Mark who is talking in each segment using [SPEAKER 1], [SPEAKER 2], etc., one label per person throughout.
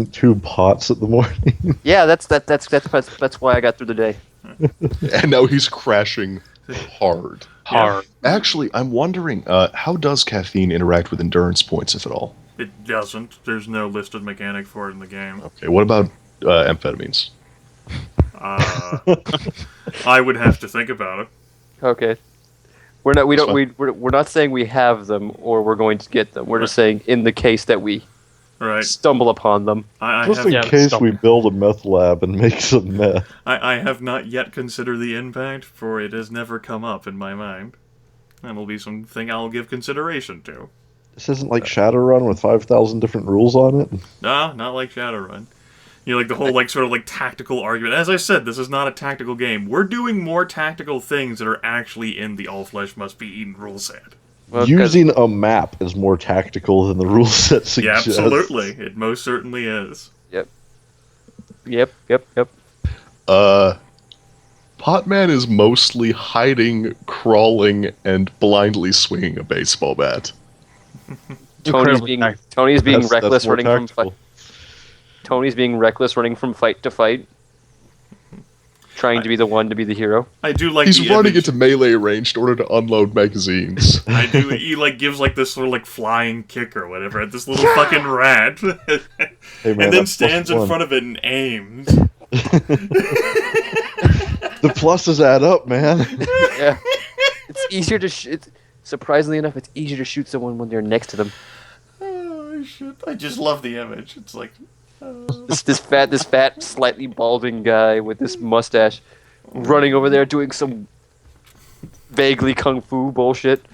[SPEAKER 1] 2 pots at the morning.
[SPEAKER 2] Yeah, that's why I got through the day.
[SPEAKER 3] And now he's crashing hard.
[SPEAKER 4] Hard.
[SPEAKER 3] Actually, I'm wondering, how does caffeine interact with endurance points, if at all?
[SPEAKER 5] It doesn't. There's no listed mechanic for it in the game.
[SPEAKER 3] Okay, what about amphetamines?
[SPEAKER 5] I would have to think about it.
[SPEAKER 2] Okay. We're not saying we have them or we're going to get them. We're just saying in the case that we stumble upon them.
[SPEAKER 1] Just in case we build a meth lab and make some meth.
[SPEAKER 5] I have not yet considered the impact, for it has never come up in my mind. That'll be something I'll give consideration to.
[SPEAKER 1] This isn't like Shadowrun with 5,000 different rules on it?
[SPEAKER 5] Nah, not like Shadowrun. You know, like the whole sort of tactical argument. As I said, this is not a tactical game. We're doing more tactical things that are actually in the all flesh must be eaten rule set.
[SPEAKER 1] Well, using a map is more tactical than the rule set suggests.
[SPEAKER 5] Yeah, absolutely. It most certainly is.
[SPEAKER 2] Yep.
[SPEAKER 3] Potman is mostly hiding, crawling, and blindly swinging a baseball bat.
[SPEAKER 2] Tony's being reckless, running from fight. Tony's being reckless, running from fight to fight, trying to be the one to be the hero.
[SPEAKER 5] I do like.
[SPEAKER 3] He's running into melee range in order to unload magazines.
[SPEAKER 5] I do. He gives this sort of flying kick or whatever at this little fucking rat,
[SPEAKER 1] hey man,
[SPEAKER 5] and then stands in front of it and aims.
[SPEAKER 1] The pluses add up, man.
[SPEAKER 2] Yeah, it's easier to. Surprisingly enough, it's easier to shoot someone when they're next to them.
[SPEAKER 5] Oh shit! I just love the image. It's like.
[SPEAKER 2] This fat, slightly balding guy with this mustache running over there doing some vaguely kung fu bullshit,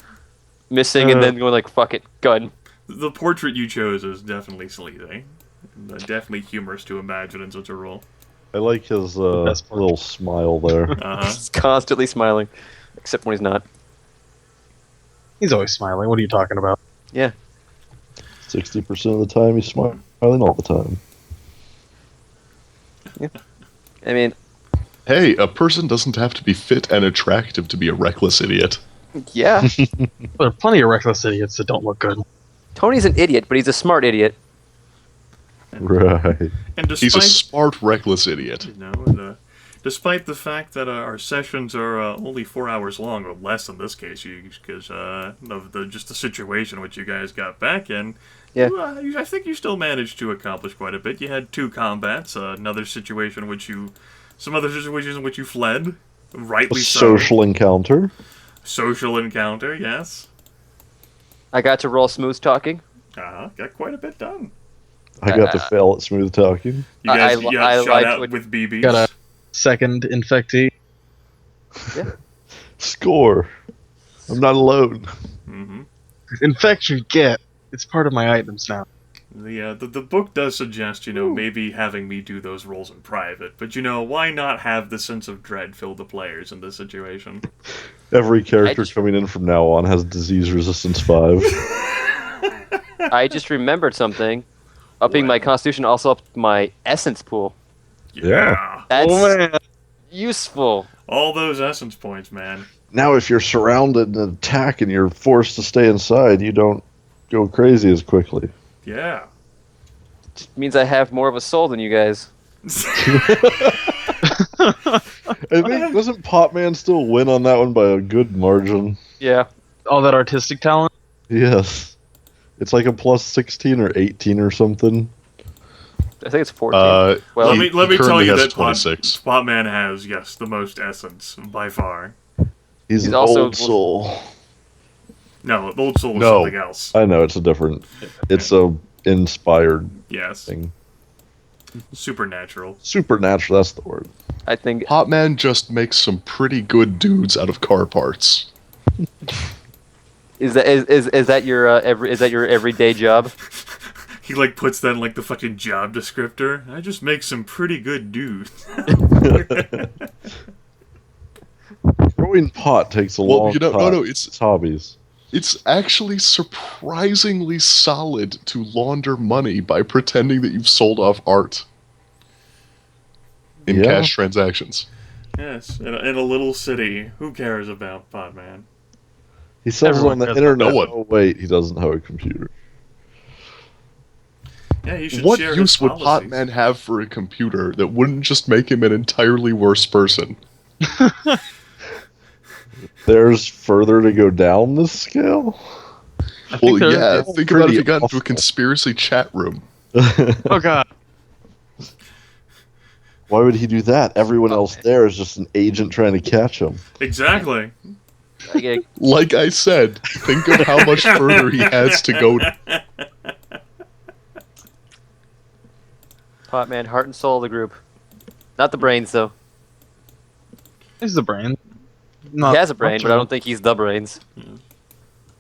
[SPEAKER 2] missing and then going fuck it, gun.
[SPEAKER 5] The portrait you chose is definitely sleazy. Definitely humorous to imagine in such a role.
[SPEAKER 1] I like his little smile there.
[SPEAKER 2] He's constantly smiling, except when he's not.
[SPEAKER 4] He's always smiling. What are you talking about?
[SPEAKER 2] Yeah.
[SPEAKER 1] 60% of the time he's smiling all the time.
[SPEAKER 2] Yeah. I mean...
[SPEAKER 3] Hey, a person doesn't have to be fit and attractive to be a reckless idiot.
[SPEAKER 2] Yeah.
[SPEAKER 4] There are plenty of reckless idiots that don't look good.
[SPEAKER 2] Tony's an idiot, but he's a smart idiot.
[SPEAKER 1] Right.
[SPEAKER 5] And
[SPEAKER 3] he's a smart, reckless idiot.
[SPEAKER 5] Despite the fact that our sessions are only 4 hours long, or less in this case, because of just the situation which you guys got back in,
[SPEAKER 2] yeah.
[SPEAKER 5] I think you still managed to accomplish quite a bit. You had 2 combats, some other situations in which you fled, rightly so.
[SPEAKER 1] Social encounter.
[SPEAKER 5] Social encounter, yes.
[SPEAKER 2] I got to roll smooth talking.
[SPEAKER 5] Got quite a bit done.
[SPEAKER 1] I got to fail at smooth talking.
[SPEAKER 5] You guys got shot out with BBs.
[SPEAKER 4] Got a second infectee.
[SPEAKER 2] Yeah.
[SPEAKER 1] Score. I'm not alone.
[SPEAKER 5] Mm-hmm.
[SPEAKER 4] Infection get. It's part of my items now.
[SPEAKER 5] The book does suggest, maybe having me do those roles in private, but why not have the sense of dread fill the players in this situation?
[SPEAKER 1] Every character coming in from now on has disease resistance 5.
[SPEAKER 2] I just remembered something. Upping my constitution also upped my essence pool.
[SPEAKER 1] Yeah.
[SPEAKER 2] That's useful.
[SPEAKER 5] All those essence points, man.
[SPEAKER 1] Now if you're surrounded and attacked and you're forced to stay inside, you don't go crazy as quickly.
[SPEAKER 5] Yeah.
[SPEAKER 2] It means I have more of a soul than you guys.
[SPEAKER 1] I think, doesn't Potman still win on that one by a good margin?
[SPEAKER 2] Yeah.
[SPEAKER 4] All that artistic talent?
[SPEAKER 1] Yes. It's like a plus 16 or 18 or something.
[SPEAKER 2] I think it's 14.
[SPEAKER 5] Well, let me tell you that
[SPEAKER 3] 26.
[SPEAKER 5] Potman has, yes, the most essence, by far.
[SPEAKER 1] He's an also old soul.
[SPEAKER 5] No, old soul is something else.
[SPEAKER 1] I know, it's a different... It's a inspired thing.
[SPEAKER 5] Supernatural.
[SPEAKER 1] Supernatural, that's the word.
[SPEAKER 2] I think...
[SPEAKER 3] Potman just makes some pretty good dudes out of car parts.
[SPEAKER 2] Is that your everyday job?
[SPEAKER 5] He puts that in the fucking job descriptor. I just make some pretty good dudes.
[SPEAKER 1] Throwing pot takes a long time.
[SPEAKER 3] No, it's
[SPEAKER 1] hobbies.
[SPEAKER 3] It's actually surprisingly solid to launder money by pretending that you've sold off art in cash transactions.
[SPEAKER 5] Yes, in a little city. Who cares about Potman?
[SPEAKER 1] He sells it on the internet.
[SPEAKER 3] No one.
[SPEAKER 1] Oh, wait, he doesn't have a computer.
[SPEAKER 5] Yeah, he should
[SPEAKER 3] What
[SPEAKER 5] share
[SPEAKER 3] use
[SPEAKER 5] his
[SPEAKER 3] would
[SPEAKER 5] policies.
[SPEAKER 3] Potman have for a computer that wouldn't just make him an entirely worse person?
[SPEAKER 1] There's further to go down this scale.
[SPEAKER 4] I
[SPEAKER 3] Well,
[SPEAKER 4] think there
[SPEAKER 3] yeah,
[SPEAKER 4] is.
[SPEAKER 3] think about if
[SPEAKER 1] pretty
[SPEAKER 3] you got into
[SPEAKER 1] awful.
[SPEAKER 3] a conspiracy chat room.
[SPEAKER 4] Oh god.
[SPEAKER 1] Why would he do that? Everyone else there is just an agent trying to catch him.
[SPEAKER 5] Exactly.
[SPEAKER 2] I get
[SPEAKER 3] Like I said, think of how much further he has to go.
[SPEAKER 2] Potman, heart and soul of the group. Not the brains, though.
[SPEAKER 4] He's the brain.
[SPEAKER 2] He has a brain, but I don't think he's the brains.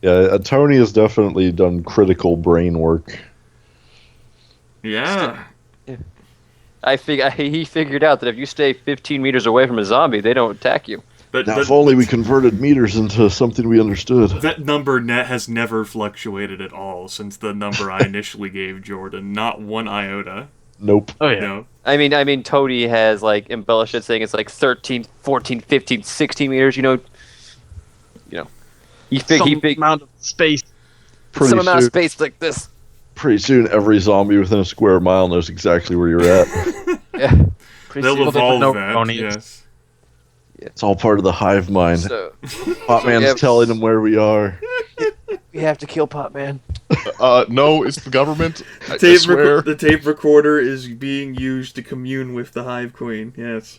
[SPEAKER 1] Yeah, Tony has definitely done critical brain work.
[SPEAKER 5] Yeah.
[SPEAKER 2] He figured out that if you stay 15 meters away from a zombie, they don't attack you.
[SPEAKER 5] But,
[SPEAKER 1] Now,
[SPEAKER 5] but
[SPEAKER 1] if only we converted meters into something we understood.
[SPEAKER 5] that number net has never fluctuated at all since the number I initially gave Jordan. Not one iota.
[SPEAKER 1] Nope.
[SPEAKER 4] Oh yeah.
[SPEAKER 5] No.
[SPEAKER 2] I mean, Toady has like embellished it, saying it's like 13, 14, 15, 16 meters. You know. He
[SPEAKER 4] Some amount of space.
[SPEAKER 1] Pretty
[SPEAKER 2] some amount of
[SPEAKER 1] soon,
[SPEAKER 2] space like this.
[SPEAKER 1] pretty soon, every zombie within a square mile knows exactly where you're at.
[SPEAKER 2] Yeah. Pretty
[SPEAKER 5] They'll
[SPEAKER 2] soon.
[SPEAKER 5] evolve
[SPEAKER 4] know
[SPEAKER 5] that.
[SPEAKER 4] ponies.
[SPEAKER 5] Yes.
[SPEAKER 1] It's all part of the hive mind.
[SPEAKER 2] So
[SPEAKER 1] Potman's
[SPEAKER 2] Yeah.
[SPEAKER 1] telling him where we are.
[SPEAKER 2] we have to kill Potman.
[SPEAKER 3] No, it's the government. I
[SPEAKER 5] The
[SPEAKER 3] swear.
[SPEAKER 5] tape recorder is being used to commune with the Hive Queen. Yes.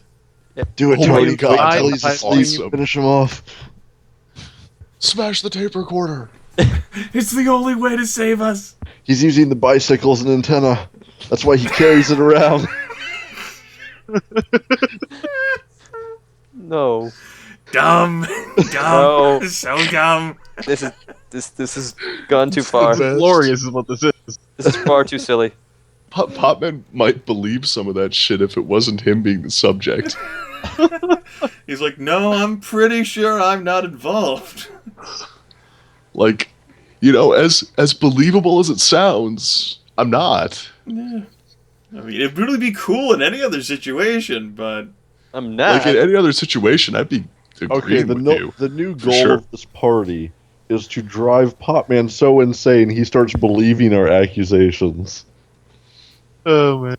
[SPEAKER 1] Do it,
[SPEAKER 3] Oh my
[SPEAKER 1] Tony.
[SPEAKER 3] God,
[SPEAKER 1] Wait until
[SPEAKER 3] that's
[SPEAKER 1] he's asleep.
[SPEAKER 3] awesome.
[SPEAKER 1] Finish him off.
[SPEAKER 3] Smash the tape recorder.
[SPEAKER 5] It's the only way to save us.
[SPEAKER 1] He's using the bicycle as an antenna. That's why he carries it around.
[SPEAKER 2] No.
[SPEAKER 5] Dumb.
[SPEAKER 2] No.
[SPEAKER 5] So dumb.
[SPEAKER 2] This has gone too far.
[SPEAKER 3] the best.
[SPEAKER 4] Glorious is what this is.
[SPEAKER 2] This is far too silly.
[SPEAKER 3] Potman might believe some of that shit if it wasn't him being the subject.
[SPEAKER 5] He's like, no, I'm pretty sure I'm not involved.
[SPEAKER 3] Like, as believable as it sounds, I'm not.
[SPEAKER 5] Yeah. I mean, it'd really be cool in any other situation, but
[SPEAKER 2] I'm not.
[SPEAKER 3] Like in any other situation, I'd be
[SPEAKER 1] Okay,
[SPEAKER 3] agreeing with you.
[SPEAKER 1] the new
[SPEAKER 3] For
[SPEAKER 1] goal
[SPEAKER 3] sure.
[SPEAKER 1] of this party is to drive Potman so insane he starts believing our accusations.
[SPEAKER 4] Oh man.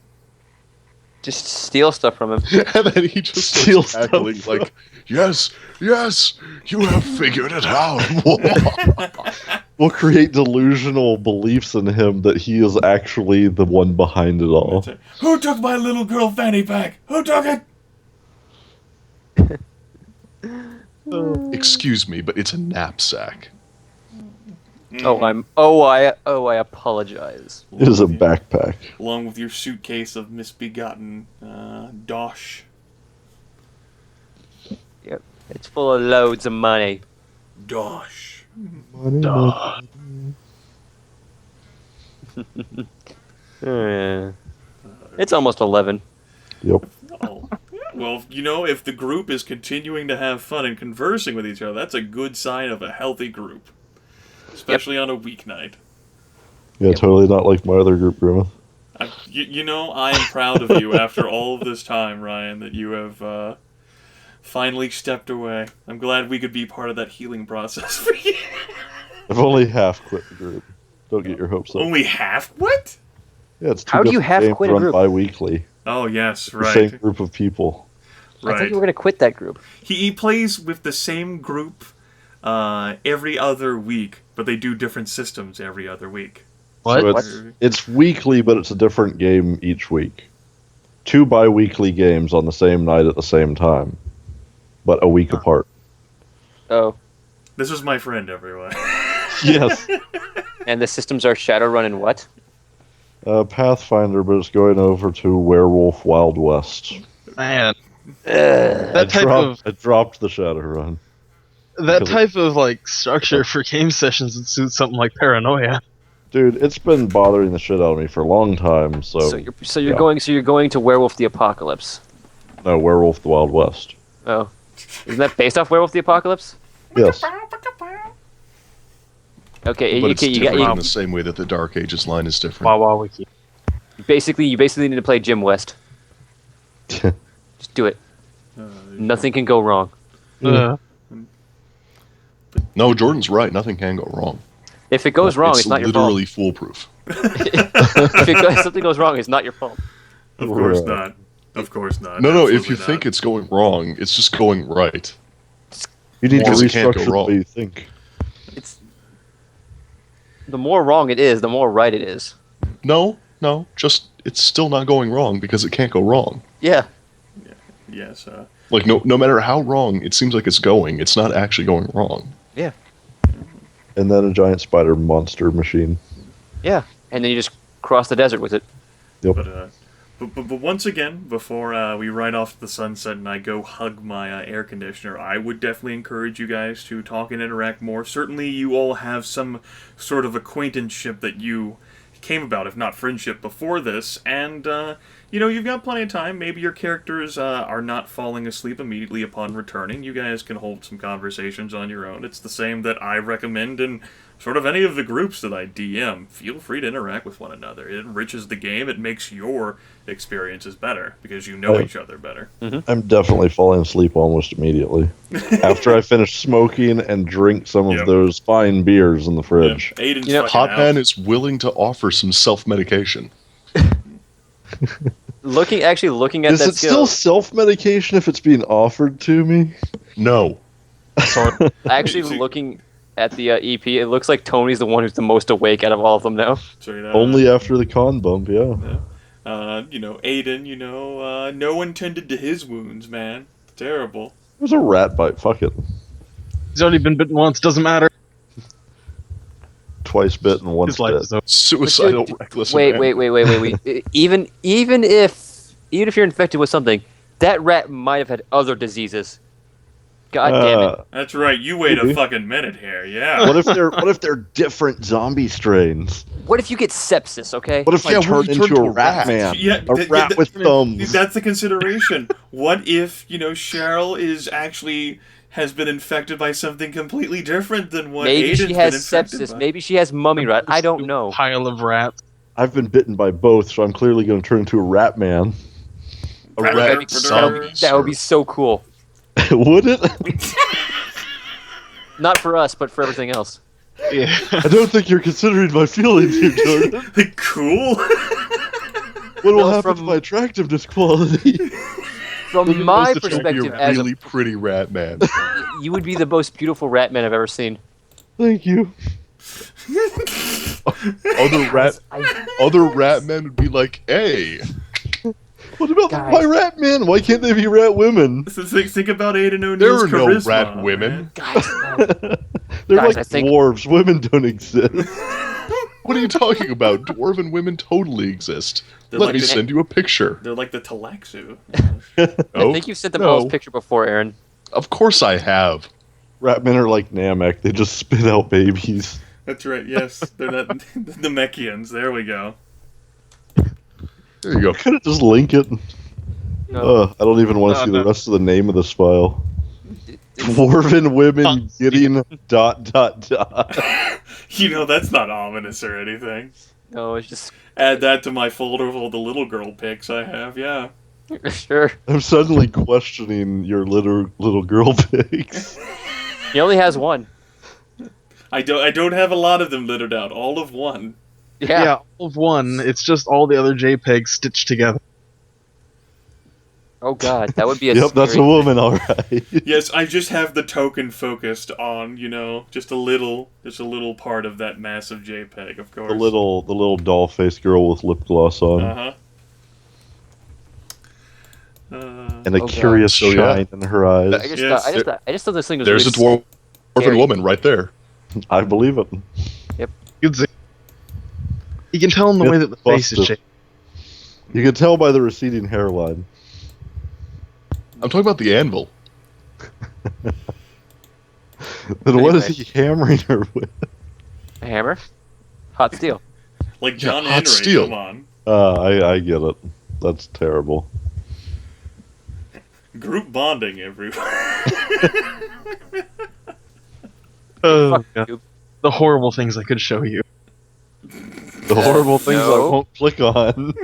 [SPEAKER 2] Just steal stuff from him.
[SPEAKER 3] And then he just
[SPEAKER 1] Steal
[SPEAKER 3] starts cackling
[SPEAKER 1] stuff.
[SPEAKER 3] like, yes, you have figured it out.
[SPEAKER 1] We'll create delusional beliefs in him that he is actually the one behind it all.
[SPEAKER 5] who took my little girl fanny pack? Who took it?
[SPEAKER 3] Excuse me, but it's a knapsack.
[SPEAKER 2] I apologize.
[SPEAKER 1] It is a backpack.
[SPEAKER 5] Along with your suitcase of misbegotten dosh.
[SPEAKER 2] Yep. It's full of loads of money.
[SPEAKER 5] Dosh.
[SPEAKER 2] Yeah. It's almost 11.
[SPEAKER 1] Yep.
[SPEAKER 5] Oh. Well, if the group is continuing to have fun and conversing with each other, that's a good sign of a healthy group. Especially on a weeknight.
[SPEAKER 1] Yeah, totally not like my other group, Grimith.
[SPEAKER 5] I am proud of you after all of this time, Ryan, that you have finally stepped away. I'm glad we could be part of that healing process for you.
[SPEAKER 1] I've only half quit the group. Don't get your hopes up.
[SPEAKER 5] Only half? What?
[SPEAKER 1] Yeah, it's two
[SPEAKER 2] How do you
[SPEAKER 1] different
[SPEAKER 2] half
[SPEAKER 1] games
[SPEAKER 2] quit a
[SPEAKER 1] run
[SPEAKER 2] group?
[SPEAKER 1] bi-weekly.
[SPEAKER 5] Oh, yes,
[SPEAKER 1] The
[SPEAKER 5] right.
[SPEAKER 1] same group of people.
[SPEAKER 2] I thought
[SPEAKER 5] Right.
[SPEAKER 2] you were gonna quit that group.
[SPEAKER 5] He plays with the same group every other week, but they do different systems every other week.
[SPEAKER 4] What?
[SPEAKER 1] So it's weekly, but it's a different game each week. 2 bi-weekly games on the same night at the same time, but a week apart.
[SPEAKER 2] Oh.
[SPEAKER 5] This is my friend, everyone.
[SPEAKER 1] Yes.
[SPEAKER 2] And the systems are Shadowrun and what?
[SPEAKER 1] Pathfinder, but it's going over to Werewolf Wild West.
[SPEAKER 4] Man.
[SPEAKER 2] Ugh.
[SPEAKER 4] That type of
[SPEAKER 1] I dropped the Shadowrun.
[SPEAKER 4] that type of like structure for game sessions would suit something like Paranoia.
[SPEAKER 1] Dude, it's been bothering the shit out of me for a long time, so
[SPEAKER 2] You're
[SPEAKER 1] yeah.
[SPEAKER 2] going to Werewolf the Apocalypse.
[SPEAKER 1] No, Werewolf the Wild West.
[SPEAKER 2] Oh. Isn't that based off Werewolf the Apocalypse?
[SPEAKER 1] Yes.
[SPEAKER 2] Okay,
[SPEAKER 3] But
[SPEAKER 2] you
[SPEAKER 3] it's
[SPEAKER 2] can, you
[SPEAKER 3] different
[SPEAKER 2] got
[SPEAKER 3] in the same way that the Dark Ages line is different.
[SPEAKER 4] Wawa Wiki.
[SPEAKER 2] you basically need to play Jim West. Just do it. Nothing can go wrong.
[SPEAKER 4] Uh,
[SPEAKER 3] No, Jordan's right. Nothing can go wrong.
[SPEAKER 2] If it goes wrong, it's not your fault.
[SPEAKER 3] literally foolproof.
[SPEAKER 2] If something goes wrong, it's not your fault.
[SPEAKER 5] Of course
[SPEAKER 1] Right.
[SPEAKER 5] not. Of course not.
[SPEAKER 3] No, if
[SPEAKER 5] Absolutely
[SPEAKER 3] you think it's going wrong, it's just going right.
[SPEAKER 1] You need to
[SPEAKER 3] Because it can't go
[SPEAKER 1] restructure the
[SPEAKER 3] wrong.
[SPEAKER 1] way you think.
[SPEAKER 2] It's the more wrong it is, the more right it is.
[SPEAKER 3] No, just it's still not going wrong because it can't go wrong.
[SPEAKER 2] Yeah.
[SPEAKER 5] Yes.
[SPEAKER 3] Like no matter how wrong it seems like it's going, it's not actually going wrong.
[SPEAKER 2] Yeah.
[SPEAKER 1] And then a giant spider monster machine.
[SPEAKER 2] Yeah. And then you just cross the desert with it.
[SPEAKER 1] Yep.
[SPEAKER 5] But once again, before we ride off to the sunset and I go hug my air conditioner, I would definitely encourage you guys to talk and interact more. Certainly you all have some sort of acquaintanceship that you came about, if not friendship, before this, and you've got plenty of time. Maybe your characters are not falling asleep immediately upon returning. You guys can hold some conversations on your own. It's the same that I recommend in sort of any of the groups that I DM. Feel free to interact with one another. It enriches the game. It makes your experiences better because you know each other better.
[SPEAKER 1] I'm definitely falling asleep almost immediately. After I finish smoking and drink some of those fine beers in the fridge.
[SPEAKER 5] Yeah, Aiden's
[SPEAKER 2] You know,
[SPEAKER 5] fucking
[SPEAKER 3] Potman
[SPEAKER 5] out.
[SPEAKER 3] is willing to offer some self-medication.
[SPEAKER 2] Looking at
[SPEAKER 1] Is
[SPEAKER 2] that
[SPEAKER 1] it
[SPEAKER 2] skill,
[SPEAKER 1] still self-medication if it's being offered to me?
[SPEAKER 3] No.
[SPEAKER 2] actually looking at the EP, it looks like Tony's the one who's the most awake out of all of them now.
[SPEAKER 5] Straight up.
[SPEAKER 1] Only after the con bump, yeah.
[SPEAKER 5] Aidan, no one tended to his wounds, man. Terrible.
[SPEAKER 1] It was a rat bite, fuck it.
[SPEAKER 4] He's already been bitten once. Doesn't matter.
[SPEAKER 1] Twice bit and once
[SPEAKER 4] His life
[SPEAKER 1] bit.
[SPEAKER 4] is over.
[SPEAKER 3] Suicidal, reckless
[SPEAKER 2] Wait.
[SPEAKER 3] abandon.
[SPEAKER 2] Even if you're infected with something, that rat might have had other diseases. God damn it!
[SPEAKER 5] That's right. You wait a
[SPEAKER 1] Maybe.
[SPEAKER 5] fucking minute here. Yeah.
[SPEAKER 1] What if they're different zombie strains?
[SPEAKER 2] What if you get sepsis? Okay.
[SPEAKER 1] What if I
[SPEAKER 3] Yeah,
[SPEAKER 1] turn
[SPEAKER 3] what if you
[SPEAKER 1] into
[SPEAKER 3] turn
[SPEAKER 1] a
[SPEAKER 3] to a
[SPEAKER 1] rat
[SPEAKER 3] rat?
[SPEAKER 1] man?
[SPEAKER 5] Yeah,
[SPEAKER 1] A rat with thumbs.
[SPEAKER 5] That's the consideration. What if Cheryl has been infected by something completely different than what
[SPEAKER 2] Maybe
[SPEAKER 5] Aiden's
[SPEAKER 2] she has
[SPEAKER 5] been infected
[SPEAKER 2] sepsis.
[SPEAKER 5] by?
[SPEAKER 2] Maybe she has mummy rat. I don't know.
[SPEAKER 4] Pile of rats.
[SPEAKER 1] I've been bitten by both, so I'm clearly going to turn into a rat man.
[SPEAKER 3] A
[SPEAKER 5] Rat
[SPEAKER 3] rat
[SPEAKER 5] man.
[SPEAKER 3] zombie.
[SPEAKER 2] That would be so cool.
[SPEAKER 1] Would it?
[SPEAKER 2] Not for us, but for everything else.
[SPEAKER 4] Yeah.
[SPEAKER 1] I don't think you're considering my feelings here, Jordan.
[SPEAKER 5] Cool.
[SPEAKER 1] What will
[SPEAKER 2] No,
[SPEAKER 1] happen to my attractiveness quality?
[SPEAKER 2] From my
[SPEAKER 3] You're
[SPEAKER 2] perspective,
[SPEAKER 3] a
[SPEAKER 2] as
[SPEAKER 3] really pretty rat man.
[SPEAKER 2] you would be the most beautiful rat man I've ever seen.
[SPEAKER 1] Thank you.
[SPEAKER 3] Other rat men would be like, hey,
[SPEAKER 1] What about
[SPEAKER 2] Guys.
[SPEAKER 1] my rat men? Why can't they be rat women?
[SPEAKER 5] So think about Aidan
[SPEAKER 3] there
[SPEAKER 5] O'Neill's
[SPEAKER 3] are no
[SPEAKER 5] charisma.
[SPEAKER 3] rat women.
[SPEAKER 5] man.
[SPEAKER 2] Guys,
[SPEAKER 1] They're
[SPEAKER 2] Guys,
[SPEAKER 1] like
[SPEAKER 2] I think-
[SPEAKER 1] dwarves. Women don't exist.
[SPEAKER 3] What are you talking about? Dwarven women totally exist.
[SPEAKER 5] They're
[SPEAKER 3] Let
[SPEAKER 5] like
[SPEAKER 3] me
[SPEAKER 5] the-
[SPEAKER 3] send you a picture.
[SPEAKER 5] They're like the Talaxu.
[SPEAKER 2] I
[SPEAKER 3] Oh,
[SPEAKER 2] think you've sent them
[SPEAKER 3] no.
[SPEAKER 2] all this picture before, Aaron.
[SPEAKER 3] Of course I have.
[SPEAKER 1] Rat men are like Namek. They just spit out babies.
[SPEAKER 5] That's right. Yes, they're not the Mechians. There we go.
[SPEAKER 3] There you go.
[SPEAKER 1] Could it just link it?
[SPEAKER 2] No.
[SPEAKER 1] I don't even want to
[SPEAKER 4] No,
[SPEAKER 1] see
[SPEAKER 4] no.
[SPEAKER 1] the rest of the name of this file. Dwarven women getting ...
[SPEAKER 5] That's not ominous or anything.
[SPEAKER 2] No, it's just
[SPEAKER 5] Add that to my folder of all the little girl pics I have. Yeah.
[SPEAKER 2] sure.
[SPEAKER 1] I'm suddenly questioning your little girl pics.
[SPEAKER 2] He only has one.
[SPEAKER 5] I don't have a lot of them littered out. All of one.
[SPEAKER 2] Yeah.
[SPEAKER 4] All of one. It's just all the other JPEGs stitched together.
[SPEAKER 2] Oh God, that would be a.
[SPEAKER 1] Yep, that's a
[SPEAKER 2] scary-
[SPEAKER 1] woman, all right.
[SPEAKER 5] Yes, I just have the token focused on, just a little part of that massive JPEG, of course.
[SPEAKER 1] The little doll-faced girl with lip gloss on.
[SPEAKER 5] Uh-huh.
[SPEAKER 1] And a
[SPEAKER 2] Oh, God.
[SPEAKER 1] curious
[SPEAKER 3] So, yeah.
[SPEAKER 1] shine in her eyes.
[SPEAKER 2] I just
[SPEAKER 5] Yes.
[SPEAKER 2] thought this thing was.
[SPEAKER 3] There's a
[SPEAKER 2] really
[SPEAKER 3] dwarven
[SPEAKER 2] scary.
[SPEAKER 3] woman right there.
[SPEAKER 1] I believe it.
[SPEAKER 4] You can see. You can tell in the
[SPEAKER 1] Get
[SPEAKER 4] way that the face is
[SPEAKER 1] busted.
[SPEAKER 4] shaped.
[SPEAKER 1] You can tell by the receding hairline.
[SPEAKER 3] I'm talking about the anvil.
[SPEAKER 1] Then what is
[SPEAKER 2] Anyway.
[SPEAKER 1] he hammering her with?
[SPEAKER 2] A hammer, hot steel.
[SPEAKER 5] Like John
[SPEAKER 3] hot
[SPEAKER 5] Henry,
[SPEAKER 3] steel.
[SPEAKER 5] come on.
[SPEAKER 1] I get it. That's terrible.
[SPEAKER 5] Group bonding everywhere.
[SPEAKER 4] Oh,
[SPEAKER 2] Fuck
[SPEAKER 4] God.
[SPEAKER 2] you.
[SPEAKER 4] The horrible things I could show you.
[SPEAKER 1] The horrible things I
[SPEAKER 2] No.
[SPEAKER 1] won't click on.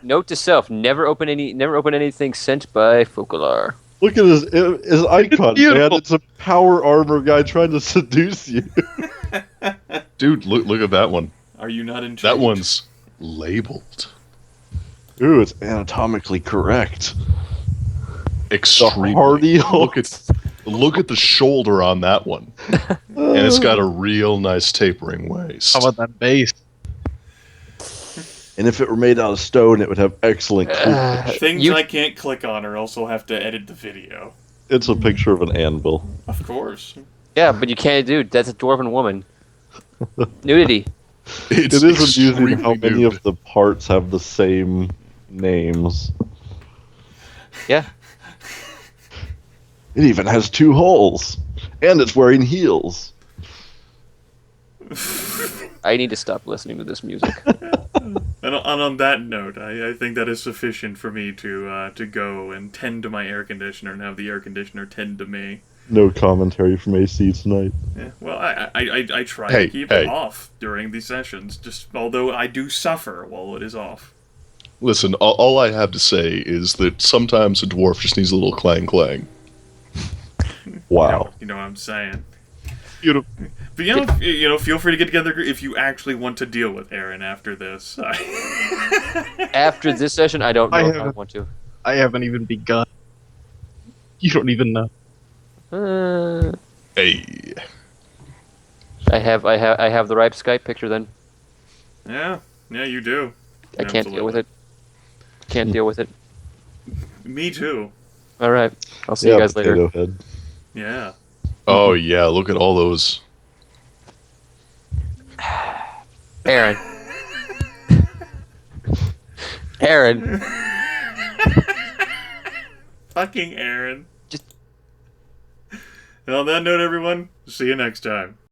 [SPEAKER 2] Note to self: never open anything sent by Focalar.
[SPEAKER 1] Look at his icon, man.
[SPEAKER 4] beautiful.
[SPEAKER 1] It's a power armor guy trying to seduce you.
[SPEAKER 3] Dude, look at that one.
[SPEAKER 5] Are you not intrigued?
[SPEAKER 3] That one's labeled.
[SPEAKER 1] Ooh, it's anatomically correct.
[SPEAKER 3] Extremely.
[SPEAKER 1] Hardy
[SPEAKER 3] Look at the shoulder on that one. And it's got a real nice tapering waist.
[SPEAKER 4] How about that base?
[SPEAKER 1] And if it were made out of stone, it would have excellent cleavage.
[SPEAKER 5] Things I can't click on or else I'll have to edit the video.
[SPEAKER 1] It's a picture of an anvil.
[SPEAKER 5] Of course.
[SPEAKER 2] Yeah, but you can't, dude. That's a dwarven woman. Nudity.
[SPEAKER 3] It's
[SPEAKER 1] It is amusing how
[SPEAKER 3] extremely
[SPEAKER 1] many
[SPEAKER 3] nude.
[SPEAKER 1] of the parts have the same names.
[SPEAKER 2] Yeah.
[SPEAKER 1] It even has 2 holes. And it's wearing heels.
[SPEAKER 2] I need to stop listening to this music.
[SPEAKER 5] And on that note, I think that is sufficient for me to go and tend to my air conditioner and have the air conditioner tend to me.
[SPEAKER 1] No commentary from AC tonight.
[SPEAKER 5] Yeah, well, I try
[SPEAKER 3] Hey,
[SPEAKER 5] to keep
[SPEAKER 3] hey.
[SPEAKER 5] it off during these sessions, just although I do suffer while it is off.
[SPEAKER 3] Listen, all I have to say is that sometimes a dwarf just needs a little clang clang.
[SPEAKER 1] Wow.
[SPEAKER 5] You know what I'm saying.
[SPEAKER 3] Beautiful.
[SPEAKER 5] But feel free to get together if you actually want to deal with Aaron after this.
[SPEAKER 2] After this session, I don't know if I
[SPEAKER 4] haven't-
[SPEAKER 2] want to.
[SPEAKER 4] I haven't even begun. You don't even know.
[SPEAKER 3] Hey.
[SPEAKER 2] I have the right Skype picture then.
[SPEAKER 5] Yeah, you do.
[SPEAKER 2] I can't deal with it. Can't deal with it.
[SPEAKER 5] Me too.
[SPEAKER 2] All right. I'll see you guys later.
[SPEAKER 1] Potato Head.
[SPEAKER 5] Yeah.
[SPEAKER 3] Oh yeah, look at all those.
[SPEAKER 2] Aaron. Aaron.
[SPEAKER 5] Fucking Aaron. And on that note, everyone, see you next time.